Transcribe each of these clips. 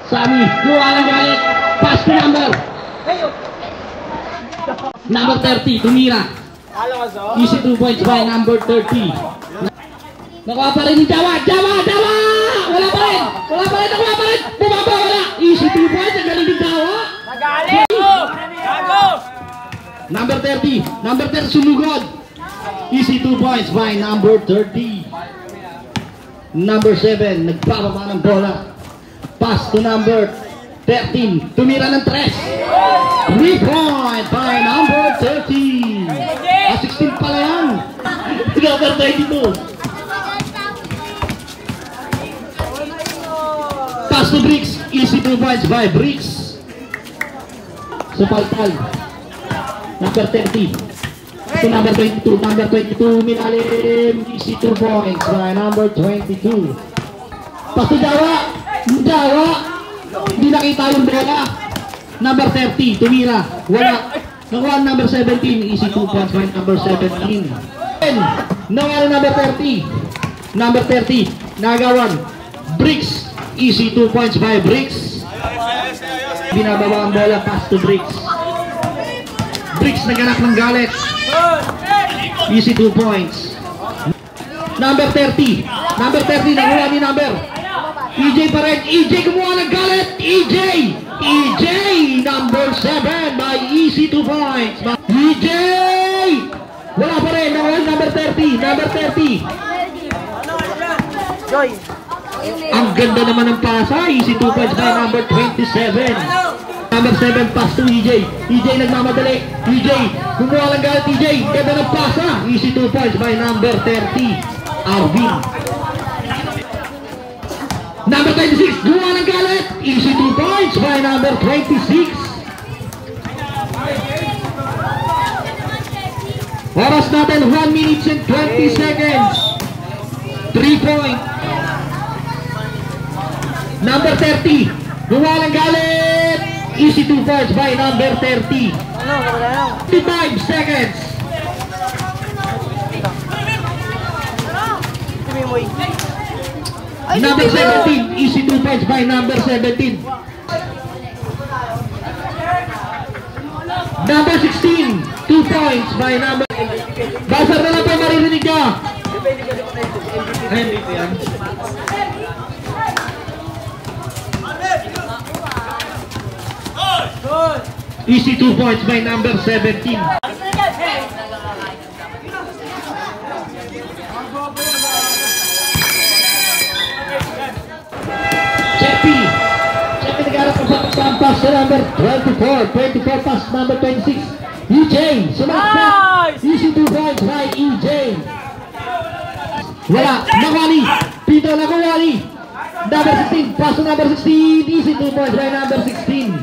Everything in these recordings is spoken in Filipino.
Sami, kuha ng galit. Pass to number 30, tumira. Easy 2 points by number 30. Nakuha pa rin ni Jawa. Wala pa rin. Nakuha pa rin. Bumaba, wala. Easy 2 points. Ang galing ni Jawa. Number 30 sumugod. Easy 2 points by number 30. Number 7 nagpapaba ng bola. Pass to number 13. Tumira ng 3. 3 point by number 30. 16 pala yan. Number 22. Pass to Bricks. Easy 2 points by Bricks. Supaltal. Number 30. To number 22. Number 22 Minalim. Easy 2 points by number 22. Pass to Jawa. Hindi nakita yung bola. Number 30. Tumira. Wala. Nakuha number 17. Easy 2 points by number 17. Nakuha number 30. Number 30. Nagawan. Bricks. Easy 2 points by Bricks. Binababa ang bola. Pass to Bricks. Bricks naganak ng galit. Easy 2 points. Number 30. Number 30 nakuha ni number. EJ pa rin. EJ kumuha ng galit. EJ number 7 by easy 2 points. EJ wala pa rin. Nakuha number 30. Number 30. Joy. Ang ganda naman ng pasa. Easy 2 points by number 27. Number 7 pass to EJ. EJ nagmamadali. EJ kumuha ng galit. EJ ganda ng pasa. Easy 2 points by number 30. Arvin. Number 26 kumuha ng galit. Easy 2 points by number 26. Oras natin 1 minute and 20 seconds. 3 point. Number 30 kumuha ng galit. Easy 2 points by number 30. 55 seconds. Number 17. Easy 2 points by number 17. Number 16. 2 points by number. Basar na lang po maririnig ka. MVP yan. Easy 2 points by number 17. Chepi nagharap ang pass sa number 24. 24 pass number 26. EJ sumaksak. Easy 2 points by EJ. Wala. Nakuha Pito nakuha number 16. Pass to number 16. Easy 2 points by number 16.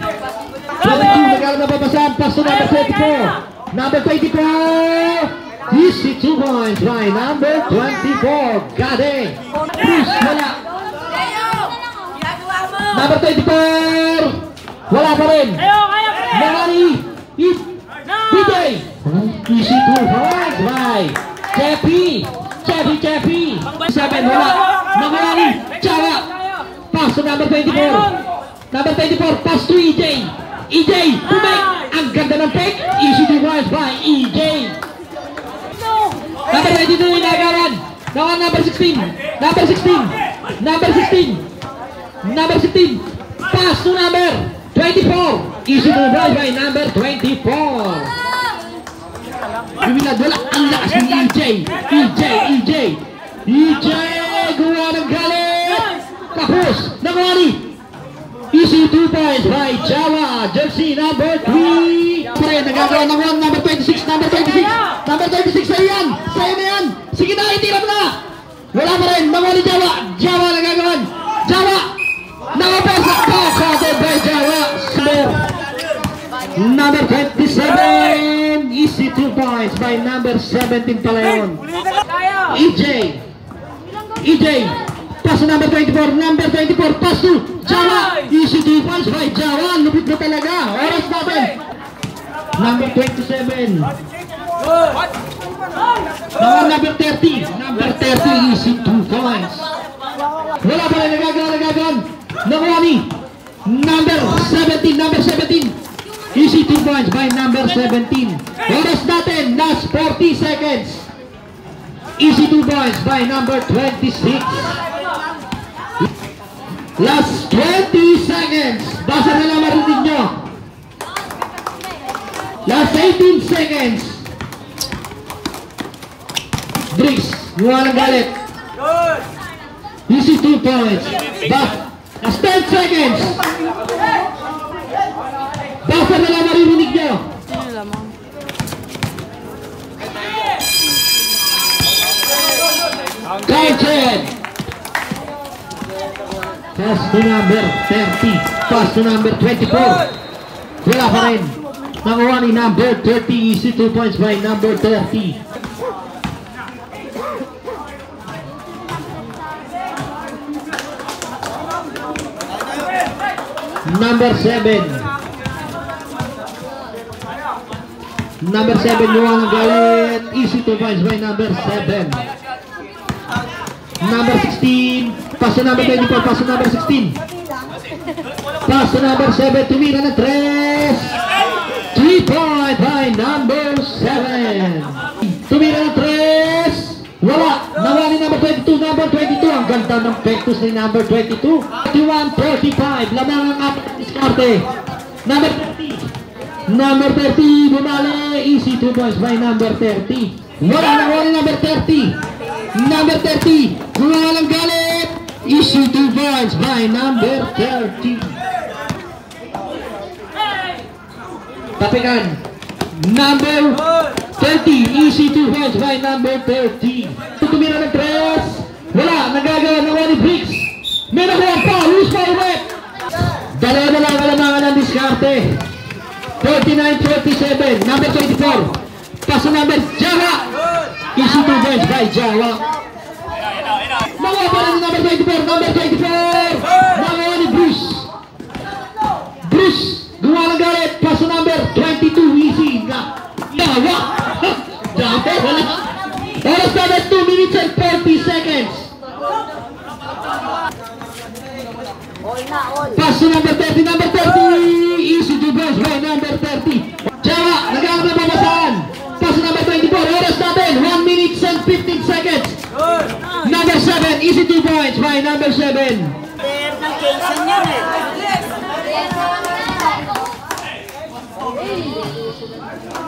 22 nagharap na papasahan. Pass to number 24. Number 24. Easy 2 points by number 24. Gade. Push wala. Number 24. Wala pa rin. Nangani. PJ. Easy 2 points by Chepi. 7 wala. Nangani. Jawa. Pass to number 24. Number 24. Pass to EJ. EJ. Pumik. Ang ganda ng pick. Easy 2 points by EJ. Number 22 inagawan. Number 16. Number 16. Number 16. Number 16. Pass to number 24. Easy 2 points by number 24. Bibilad wala. Ang lakas ng EJ. EJ. Gawa ng galit. Kapos. Nakuha Easy 2 points by Jawa. Jersey number 3. Pare, nagagawa ng 1. Number 26. Number 26 sa iyan. Sa'yo na yan. Sige na, itirap na. Wala pa rin. Nakuha ni Jawa. Jawa nagagawan. Jawa. Nakapasa. Counted by Jawa. Number 27. Easy 2 points by number 17 pala yun. EJ. Pass to number 24. Number 24. Pass to Jawa. Easy 2 points by Jawa. Lupit na talaga. Oras natin. Number 27. Number 30. Number 30. Easy 2 points. Wala pa rin nagagawan. Nakuha ni Number 17. Easy 2 points by number 17. Oras natin, last 40 seconds. Easy 2 points by number 26. Last 20 seconds. Basta na lang marinig nyo. Last 18 seconds. Briggs, mukha ng galit. Easy 2 points. Last 10 seconds. Basta na lang marinig nyo. Counted. Pass to number 30. Pass to number 24. Wala pa rin. Nakuha ni number 30. Easy 2 points by number 30. Number 7. Number 7 yung ang galit. Easy 2 points by number 7. Number 16. Pass to number 24. Pass to number 16. Pass to number 7. Tumira na 3. 3 point by number 7. Tumira na 3. Wala. Nawali number 22. Number 22. Ang ganda ng pektus ni number 22. 31-35. Lamang ang apat diskarte. Number 30. Number 30. Bumali. Easy 2 points by number 30. Wala. Nawali number 30. Number 30. Walang galit. Easy 2 points by number 30. Tapikan. Number 30. Easy 2 points by number 30. Tumira ng 3. Wala. Nagagawa ng one Briggs. May nakuha pa. Loose pa ulit. Dalawa na lang kalamangan ng diskarte. 49-47. Number 24. Pass to number Jawa. Easy 2 points by Jawa. Nakuha pa rin number 24. Number 24. Nakuha ni Bruce. Bruce. Gumawa ng galit. Pass to number 22. Easy na. Jawa. Jawa. Wala. Oras na 2 minutes and 40 seconds. Pass to number 30. Number 30. Easy 2 points by number 30. Jawa. Nagkakaroon na babasaan. Pass to number 24. Oras natin. 1 minutes and 15 seconds. Number 7. Easy 2 points by number 7.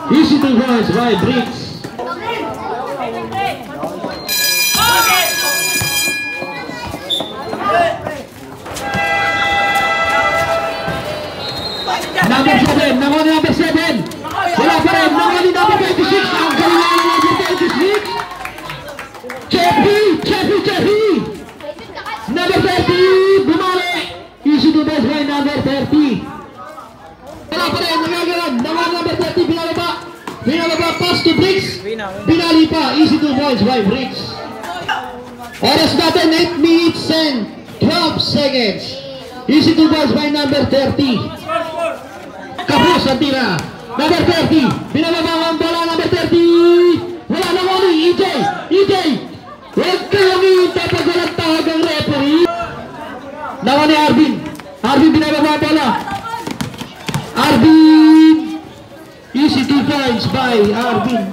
Easy 2 points by Briggs. Number 7. Nakuha ni number 7. Wala pa rin. Nakuha ni number 26. Ang galing na number 26. Chepi. Number 30. Bumali. Easy 2 points by number 30. Wala pa rin. Nagagalan. Nakuha number 30. Binalaba. Pass to Briggs. Binali pa. Easy 2 points by Briggs. Oras natin 8 minutes and 12 seconds. Easy 2 points by number 30. Kapos ang tira. Number 30. Binalaba ang bola. Number 30. Wala na wali. EJ. Huwag kayong iintay pag walang tawag ang referee. Nawa ni Arvin. Arvin binalaba ang bola. Arvin. Easy 2 points by Arvin.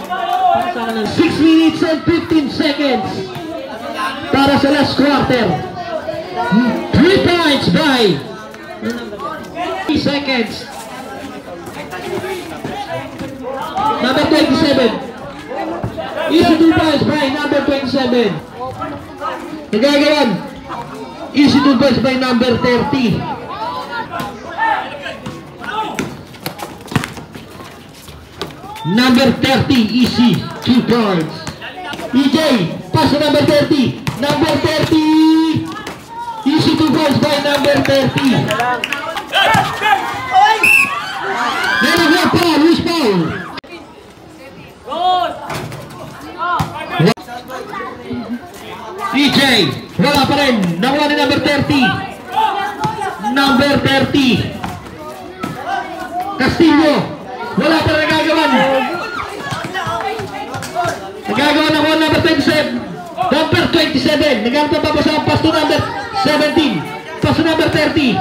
6 minutes and 15 seconds para sa last quarter. 3 points by 3 seconds. Number 27. Easy 2 points by number 27. Nagagawan. Easy 2 points by number 30. Number 30, easy 2 points. EJ, pass to number 30. Number 30. Easy 2 points by number 30. Nanaga pa, loose ball. EJ, wala pa rin. Nakuha ni number 30. Number 30. Castillo, wala pa rin nagagawan. Nagagawan ako number 27. Number 27. Nagagawan pa ba sa pass to number 17. Pass to number 30.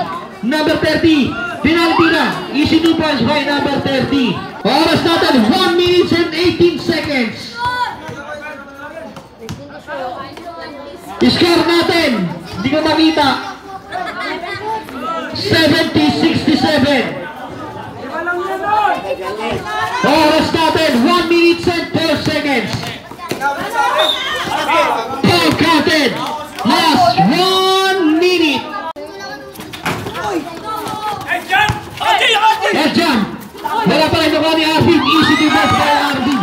number 30. Penalty na. Easy 2 points by number 30. Oras natin, 1 minute and 18 seconds. Score natin, hindi ko makita. 70-67. Oras natin, 1 minute and 4 seconds. Foul counted. Last 1 minute. Edjam. Wala pa rin nakuha ni Arvin. Easy to pass by Arvin.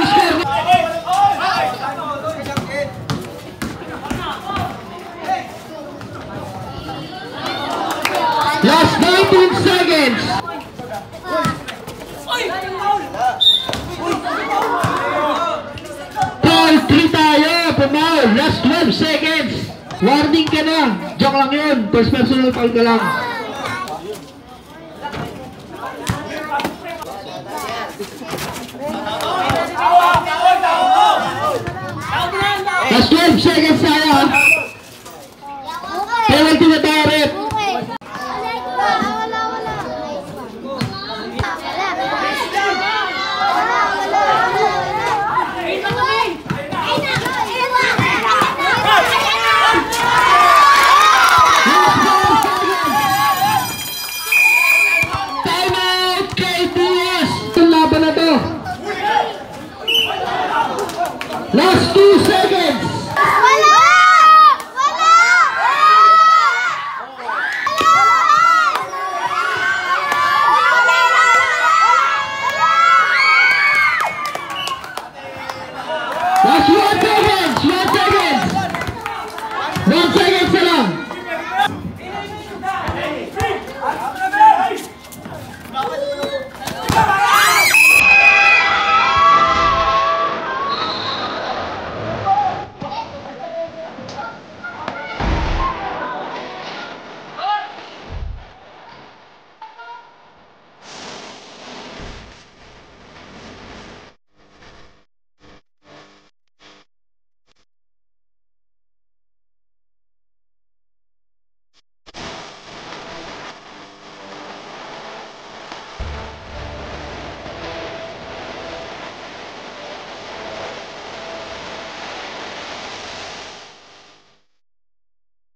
Score. Last 19 seconds. Foul 3 tayo. Pumaw. Last 12 seconds. Warning ka na. Joke lang yun. First personal foul ka lang. Last 12 seconds tayo. Penalty na tayo, rep. Last 2 seconds.